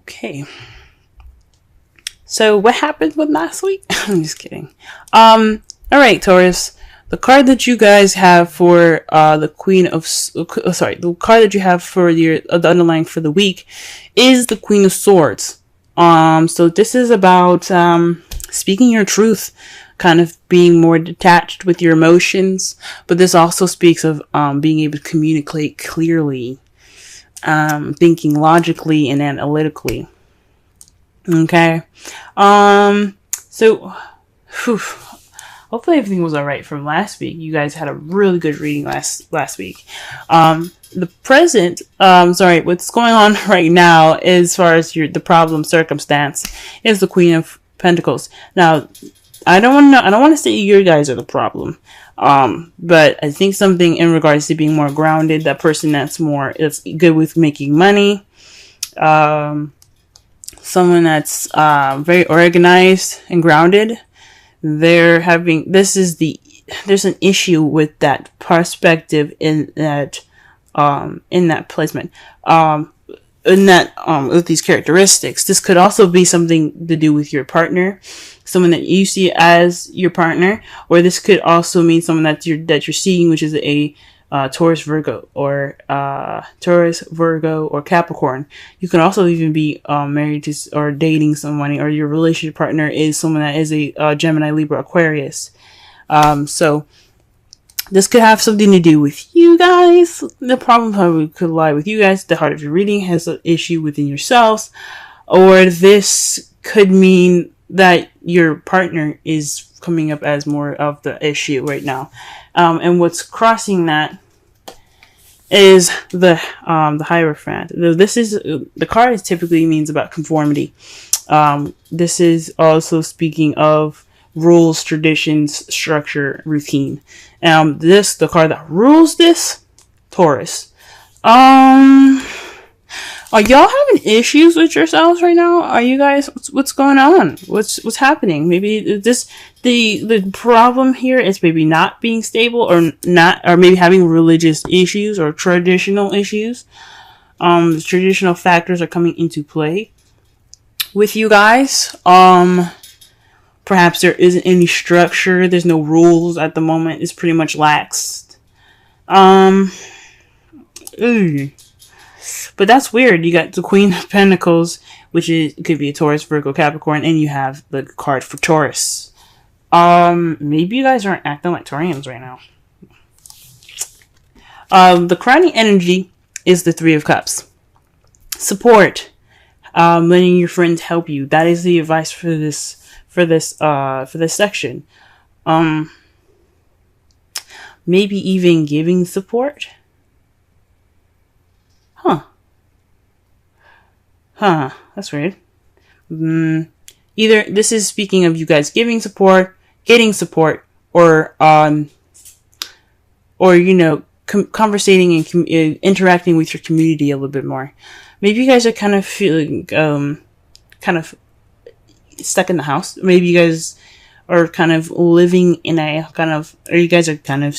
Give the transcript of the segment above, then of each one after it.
Okay. So what happened with last week? I'm just kidding. All right, Taurus. The card that you guys have for the Queen of the card that you have for the underlying for the week is the Queen of Swords. So this is about speaking your truth, kind of being more detached with your emotions, but this also speaks of being able to communicate clearly, thinking logically and analytically. Okay. So whew, hopefully everything was alright from last week. You guys had a really good reading last week. The present, what's going on right now as far as the problem circumstance is the Queen of Pentacles. Now, I don't want to say you guys are the problem. But I think something in regards to being more grounded, that person that's good with making money, someone that's very organized and grounded. There's an issue with that perspective in that placement. With these characteristics. This could also be something to do with your partner, someone that you see as your partner, or this could also mean someone that you're seeing, which is a Taurus, Virgo, or Capricorn. You can also even be married to or dating someone, or your relationship partner is someone that is a Gemini, Libra, Aquarius. So this could have something to do with you guys. The problem probably could lie with you guys. The heart of your reading has an issue within yourselves. Or this could mean that your partner is coming up as more of the issue right now. And what's crossing that is the Hierophant. The card is typically means about conformity. This is also speaking of rules, traditions, structure, routine. The card that rules this, Taurus. Are y'all having issues with yourselves right now? Are you guys, what's going on? What's happening? Maybe the problem here is maybe not being stable or maybe having religious issues or traditional issues. The traditional factors are coming into play with you guys. Perhaps there isn't any structure. There's no rules at the moment. It's pretty much laxed. But that's weird. You got the Queen of Pentacles, which could be a Taurus, Virgo, Capricorn, and you have the card for Taurus. Maybe you guys aren't acting like Taurians right now. The crowning energy is the Three of Cups. Support. Letting your friends help you. That is the advice for this section. Maybe even giving support. That's weird. Either this is speaking of you guys giving support, getting support, or conversating and interacting with your community a little bit more. Maybe you guys are kind of feeling kind of stuck in the house. Maybe you guys are kind of living in or you guys are kind of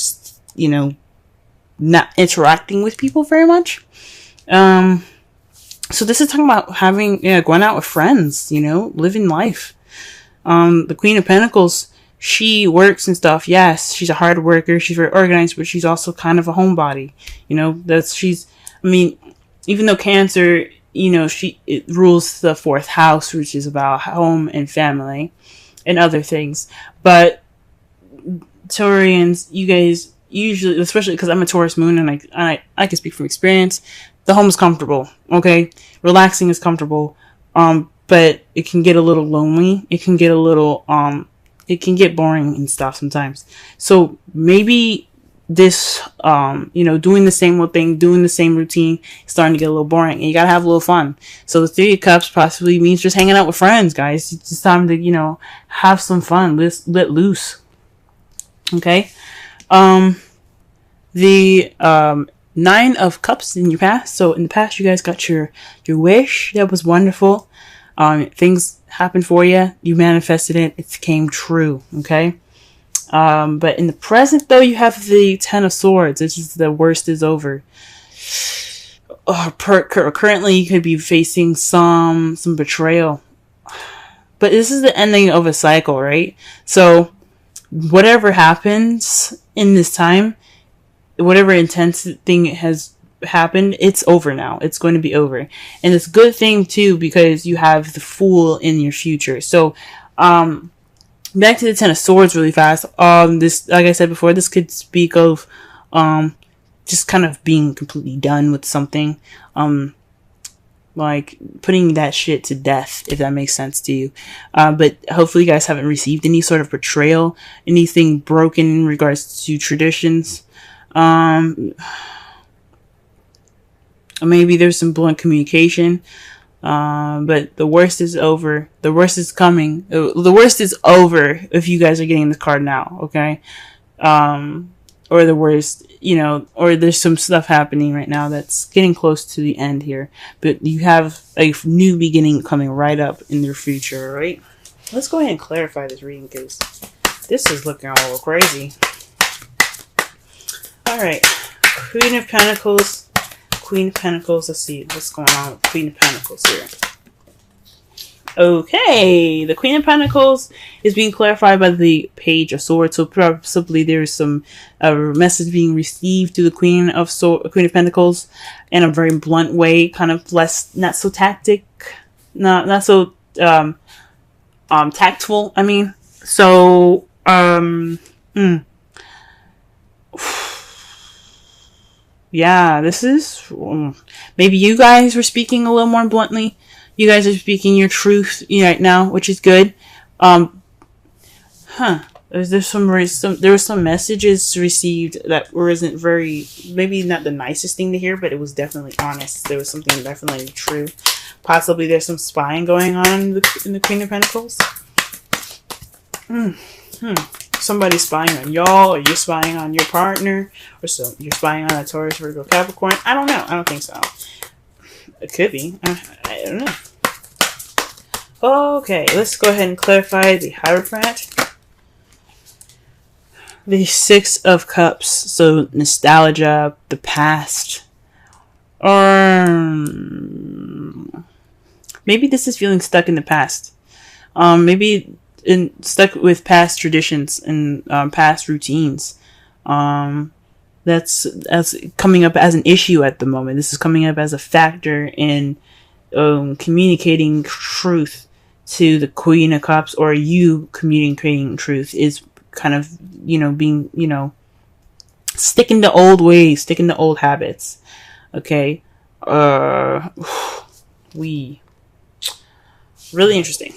not interacting with people very much. So this is talking about going out with friends, living life. The Queen of Pentacles, she works and stuff. Yes, she's a hard worker. She's very organized, but she's also kind of a homebody. Even though Cancer, it rules the 4th house, which is about home and family and other things. But Taurians, you guys usually, especially because I'm a Taurus moon and I can speak from experience, the home is comfortable, okay? Relaxing is comfortable, but it can get a little lonely. It can get it can get boring and stuff sometimes. So maybe this, doing the same old thing, doing the same routine, is starting to get a little boring, and you gotta have a little fun. So the Three of Cups possibly means just hanging out with friends, guys. It's just time to, have some fun, let loose. Okay? The, 9 of Cups in your past. So in the past, you guys got your wish. That was wonderful. Things happened for you. You manifested it. It came true. Okay. But in the present, though, you have the 10 of Swords. It's just the worst is over. currently you could be facing some betrayal. But this is the ending of a cycle, right? So whatever happens in this time, whatever intense thing has happened, it's over now. It's going to be over. And it's a good thing too, because you have the Fool in your future. So back to the Ten of Swords really fast. This, like I said before, this could speak of just kind of being completely done with something. Like putting that shit to death, if that makes sense to you. But hopefully you guys haven't received any sort of betrayal, anything broken in regards to traditions. Maybe there's some blunt communication. But the worst is over. The worst is coming. The worst is over if you guys are getting this card now, okay? Or the worst, or there's some stuff happening right now that's getting close to the end here. But you have a new beginning coming right up in your future, right? Let's go ahead and clarify this reading because this is looking a little crazy. Alright. Queen of Pentacles. Queen of Pentacles. Let's see what's going on with Queen of Pentacles here. Okay, the Queen of Pentacles is being clarified by the Page of Swords. So possibly there's some message being received to the Queen of Pentacles in a very blunt way, kind of not so not so tactful. I mean, so yeah, this is maybe you guys were speaking a little more bluntly. You guys are speaking your truth right now, which is good. There were some messages received that wasn't very, maybe not the nicest thing to hear, but it was definitely honest. There was something definitely true. Possibly there's some spying going on in the Queen of Pentacles. Somebody's spying on y'all, or you're spying on your partner, or so you're spying on a Taurus, Virgo, Capricorn. I don't know. I don't think so. It could be. I don't know. Okay, let's go ahead and clarify the Hierophant. The Six of Cups. So nostalgia, the past. Or maybe this is feeling stuck in the past. Maybe stuck with past traditions and past routines. That's coming up as an issue at the moment. This is coming up as a factor in communicating truth to the Queen of Cups, or you communicating truth is kind of, being, sticking to old ways, sticking to old habits. Okay. Really interesting.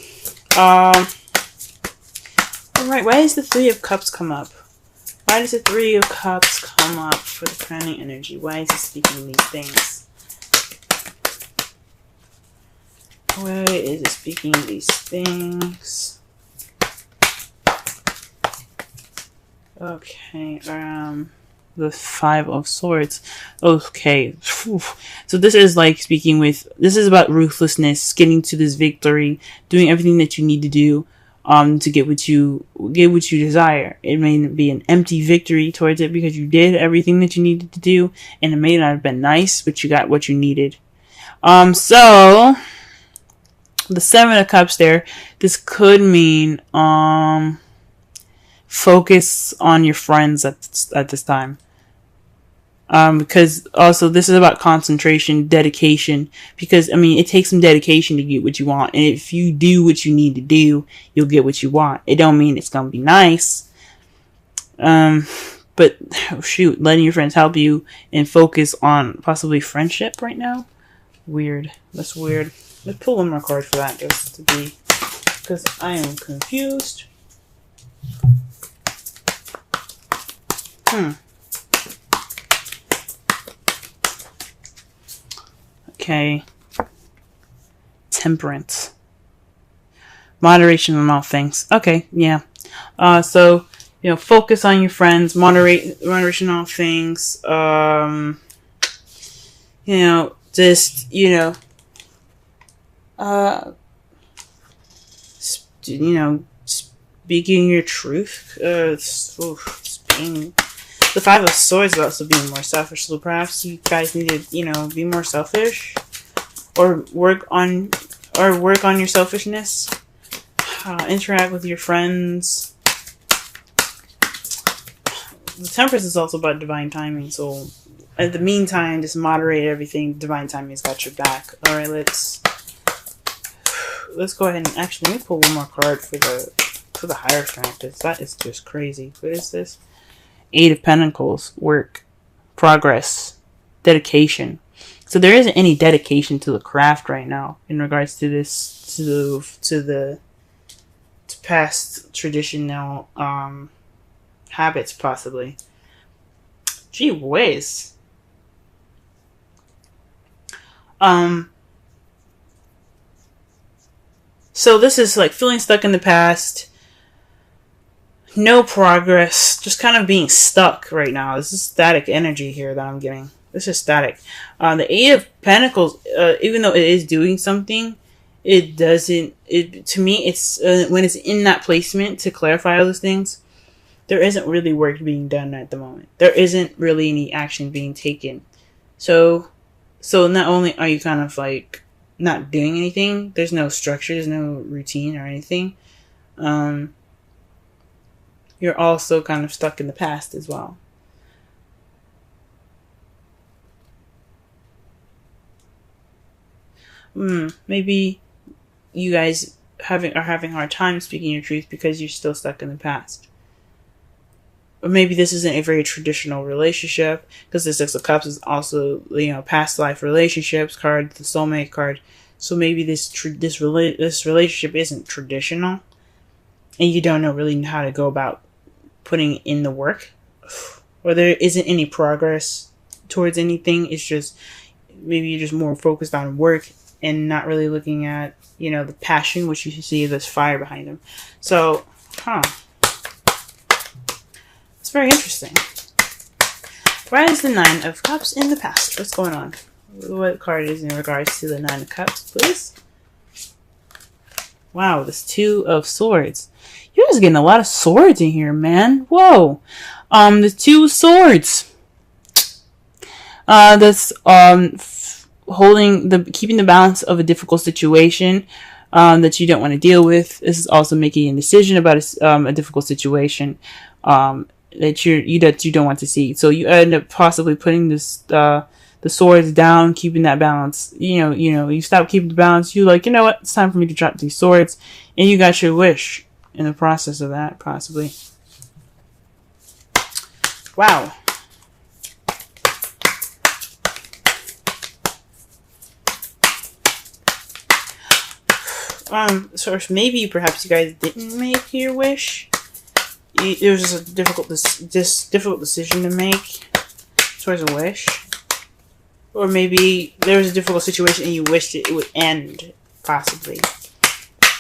Alright, why does the Three of Cups come up? Why does the Three of Cups come up for the crowning energy? Why is it speaking these things? Why is it speaking these things? Okay, the Five of Swords. Okay. So this is like this is about ruthlessness, getting to this victory, doing everything that you need to do to get what you desire. It may be an empty victory towards it because you did everything that you needed to do, and it may not have been nice, but you got what you needed. So the Seven of Cups there, this could mean focus on your friends at this time. Because also this is about concentration, dedication, because it takes some dedication to get what you want, and if you do what you need to do, you'll get what you want. It don't mean it's gonna be nice, but shoot, letting your friends help you and focus on possibly friendship right now. Weird. That's weird. Let's pull one more card for that, just to be, because I am confused. Okay. Temperance. Moderation on all things. Okay, yeah. So, focus on your friends, moderation on all things. Speaking your truth. Being The Five of Swords is also being more selfish. So perhaps you guys need to, you know, be more selfish, or work on your selfishness. Interact with your friends. The Temperance is also about divine timing. So, in the meantime, just moderate everything. Divine timing has got your back. All right, let's go ahead and actually let me pull one more card for the higher strength. That is just crazy. What is this? Eight of Pentacles. Work, progress, dedication. So there isn't any dedication to the craft right now in regards to this, to past traditional habits, possibly. Gee whiz. So this is like feeling stuck in the past. No progress. Just kind of being stuck right now. This is static energy here that I'm getting. This is static. The Eight of Pentacles, even though it is doing something, it doesn't, to me, it's, when it's in that placement to clarify all those things, there isn't really work being done at the moment. There isn't really any action being taken. So not only are you kind of like not doing anything, there's no structure, there's no routine or anything. You're also kind of stuck in the past as well. Maybe you guys are having a hard time speaking your truth because you're still stuck in the past. Or maybe this isn't a very traditional relationship, because the Six of Cups is also, you know, past life relationships card, the soulmate card. So maybe this relationship isn't traditional, and you don't know really how to go about putting in the work, or there isn't any progress towards anything. It's just maybe you're just more focused on work and not really looking at, you know, the passion, which you see this fire behind them. So, it's very interesting. Why is the Nine of Cups in the past? What's going on? What card is in regards to the Nine of Cups, please? Wow, this Two of Swords. You guys are getting a lot of swords in here, man. Whoa. The Two of Swords. That's keeping the balance of a difficult situation that you don't want to deal with. This is also making a decision about a difficult situation that you don't want to see. So you end up possibly putting the swords down, keeping that balance. You stop keeping the balance. You like, you know what? It's time for me to drop these swords, and you got your wish in the process of that, possibly. Wow. So maybe perhaps you guys didn't make your wish. It was just a difficult decision to make towards a wish. Or maybe there was a difficult situation and you wished it would end, possibly.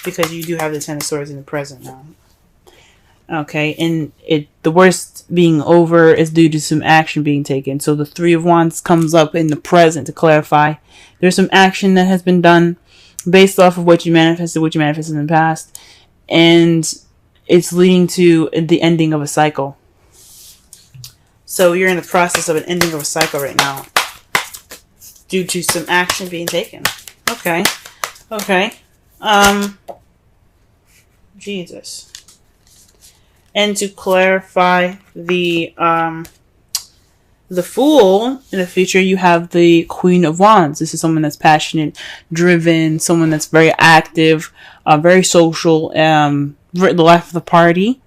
Because you do have the Ten of Swords in the present now. Okay, and the worst being over is due to some action being taken. So the Three of Wands comes up in the present to clarify. There's some action that has been done based off of what you manifested in the past. And it's leading to the ending of a cycle. So you're in the process of an ending of a cycle right now, due to some action being taken. Okay. Jesus. And to clarify the Fool, in the future, you have the Queen of Wands. This is someone that's passionate, driven, someone that's very active, very social, the life of the party.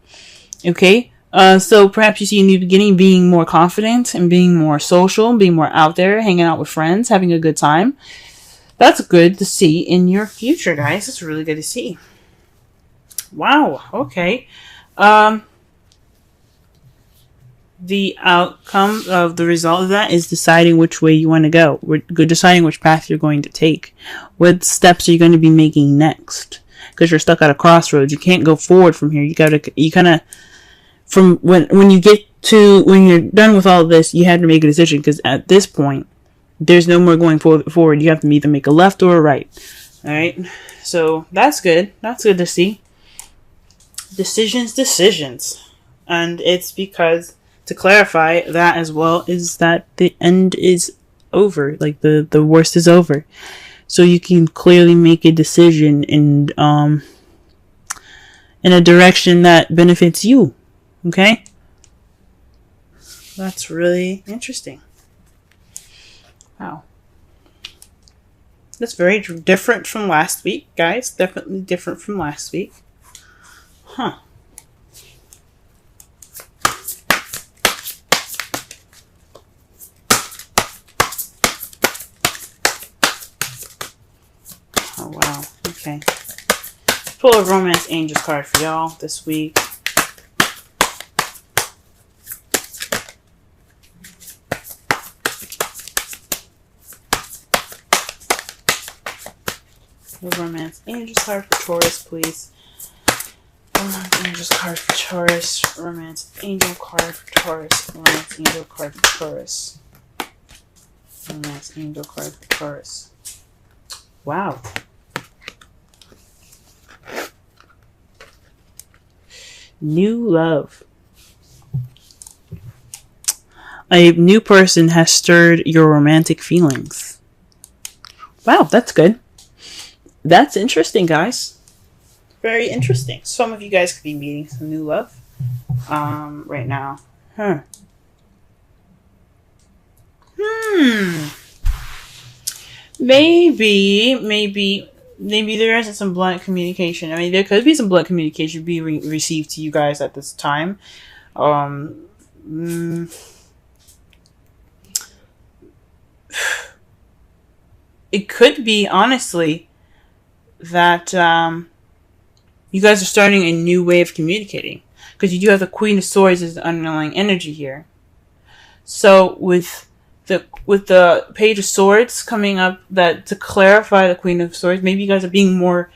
Okay. So perhaps you see in the beginning being more confident and being more social, being more out there, hanging out with friends, having a good time. That's good to see in your future, guys. It's really good to see. Wow. Okay. The outcome of the result of that is deciding which way you want to go. Deciding which path you're going to take. What steps are you going to be making next? Because you're stuck at a crossroads. You can't go forward from here. You kind of, from when you're done with all of this, you have to make a decision. Because at this point, there's no more going forward. You have to either make a left or a right. All right. So that's good. That's good to see. Decisions. And it's because to clarify that as well, is that the end is over. Like the worst is over. So you can clearly make a decision in a direction that benefits you. Okay? That's really interesting. Wow. That's very different from last week, guys. Definitely different from last week. Huh. Oh, wow. Okay. Pull a Romance Angels card for y'all this week. Romance Angels card for Taurus, please. Romance Angels card for Taurus. Romance Angel card for Taurus. Romance Angel card for Taurus. Romance Angel card for Taurus. Wow. New love. A new person has stirred your romantic feelings. Wow, that's good. That's interesting, guys. Very interesting. Some of you guys could be meeting some new love right now. Maybe there isn't some blunt communication. I mean, there could be some blunt communication being received to you guys at this time. It could be, honestly, that you guys are starting a new way of communicating, because you do have the Queen of Swords as the underlying energy here. So with the Page of Swords coming up, that to clarify the Queen of Swords, maybe you guys are being more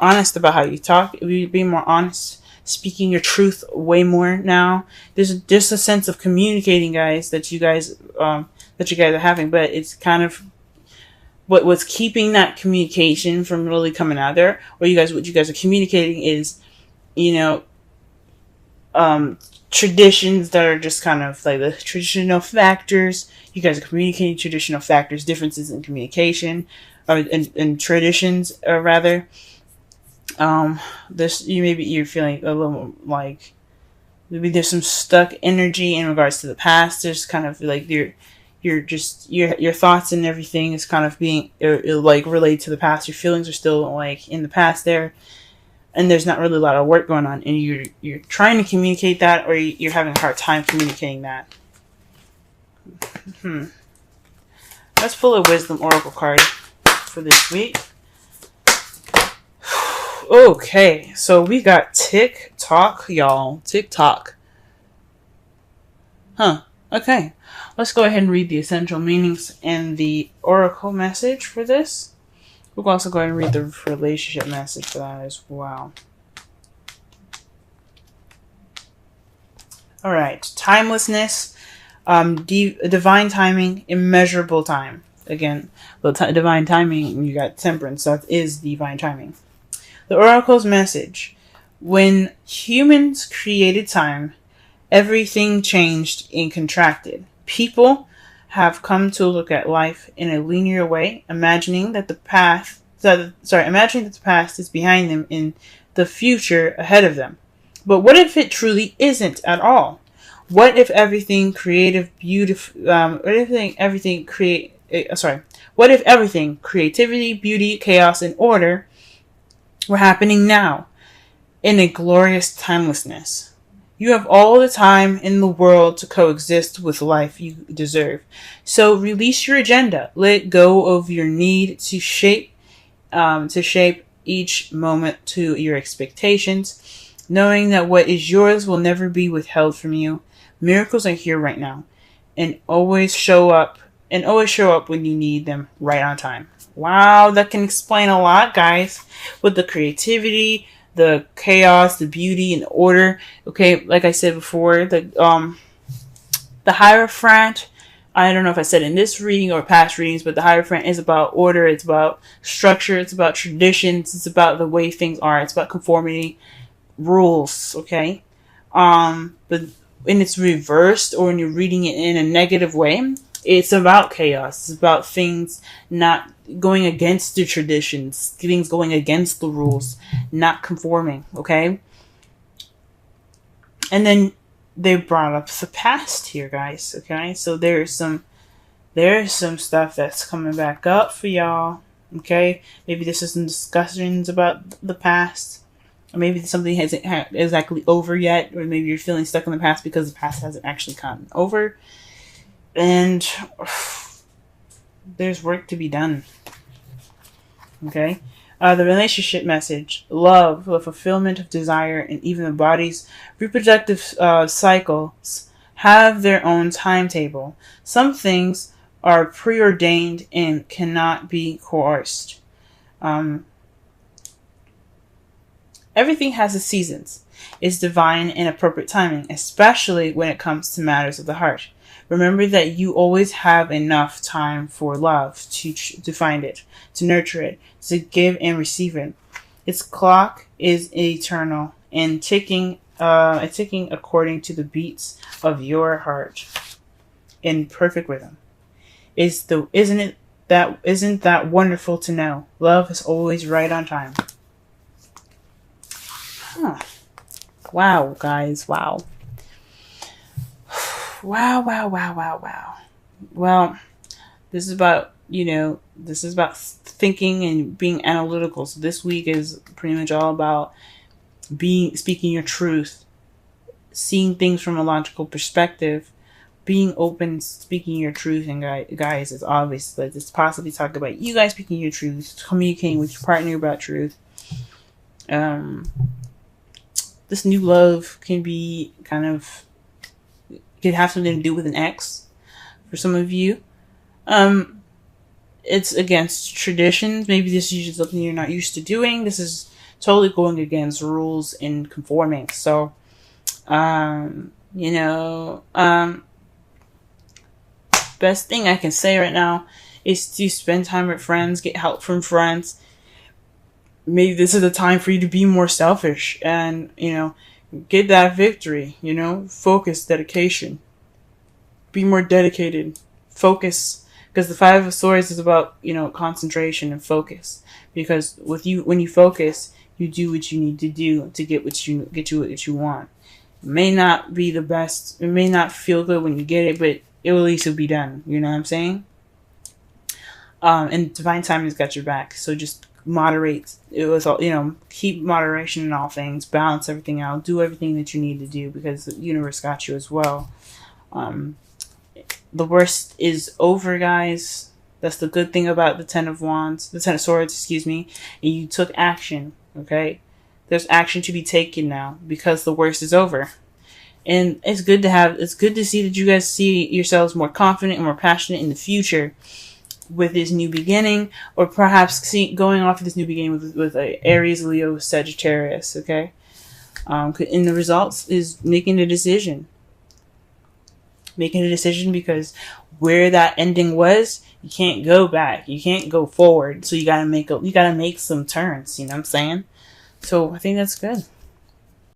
honest about how you talk, being more honest, speaking your truth way more now. There's just a sense of communicating, guys, that you guys are having, but it's kind of what's keeping that communication from really coming out there, or what you guys are communicating is, traditions that are just kind of like the traditional factors. You guys are communicating traditional factors, differences in communication, in traditions, rather. You're feeling a little like maybe there's some stuck energy in regards to the past. There's kind of like your thoughts and everything is kind of being like related to the past. Your feelings are still like in the past there, and there's not really a lot of work going on, and you're trying to communicate that, or you're having a hard time communicating that. Let's pull a Wisdom Oracle card for this week. Okay, so we got TikTok, y'all. TikTok. Okay. Let's go ahead and read the essential meanings and the oracle message for this. We'll also go ahead and read the relationship message for that as well. Alright, timelessness, divine timing, immeasurable time. Again, divine timing, you got temperance, that is divine timing. The oracle's message: when humans created time, everything changed and contracted. People have come to look at life in a linear way, imagining that the past is behind them and the future ahead of them. But what if it truly isn't at all? What if everything creativity, beauty, chaos, and order were happening now in a glorious timelessness? You have all the time in the world to coexist with life you deserve. So release your agenda. Let go of your need to shape each moment to your expectations, knowing that what is yours will never be withheld from you. Miracles are here right now, and always show up when you need them, right on time. Wow, that can explain a lot, guys, with the creativity, the chaos, the beauty, and the order. Okay, like I said before, the Hierophant, I don't know if I said in this reading or past readings, but the Hierophant is about order, it's about structure, it's about traditions, it's about the way things are, it's about conformity, rules, okay? But when it's reversed or when you're reading it in a negative way, it's about chaos. It's about things not going against the traditions, things going against the rules, not conforming, okay? And then they brought up the past here, guys, okay? So there's some stuff that's coming back up for y'all, okay? Maybe this is some discussions about the past. Or maybe something hasn't exactly over yet, or maybe you're feeling stuck in the past because the past hasn't actually gotten over. And there's work to be done. Okay? The relationship message. Love, the fulfillment of desire, and even the body's reproductive cycles have their own timetable. Some things are preordained and cannot be coerced. Everything has its seasons. It's divine and appropriate timing, especially when it comes to matters of the heart. Remember that you always have enough time for love to find it, to nurture it, to give and receive it. Its clock is eternal and ticking according to the beats of your heart in perfect rhythm. Isn't that wonderful to know? Love is always right on time. Huh. Wow, guys. Wow. Wow. Well, this is about thinking and being analytical. So this week is pretty much all about speaking your truth, seeing things from a logical perspective, being open, speaking your truth. And guys, it's obvious that it's possibly talking about you guys speaking your truth, communicating with your partner about truth. This new love could have something to do with an ex for some of you. It's against traditions. Maybe this is something you're not used to doing. This is totally going against rules and conforming. So, best thing I can say right now is to spend time with friends, get help from friends. Maybe this is a time for you to be more selfish and, get that victory, focus, dedication. Be more dedicated. Focus. Because the Five of Swords is about, concentration and focus. Because when you focus, you do what you need to do to get what you want. It may not be the best. It may not feel good when you get it, but it will at least be done. You know what I'm saying? And divine timing's got your back. So just moderate. It was all, keep moderation in all things. Balance everything out. Do everything that you need to do because the universe got you as well. The worst is over, guys. That's the good thing about the Ten of Swords, and you took action, okay? There's action to be taken now because the worst is over. And it's good to see that you guys see yourselves more confident and more passionate in the future with this new beginning, or perhaps going off of this new beginning with a Aries, Leo, Sagittarius, okay? And the results is making a decision. Making a decision because where that ending was, you can't go back. You can't go forward. So you gotta make some turns. You know what I'm saying? So I think that's good.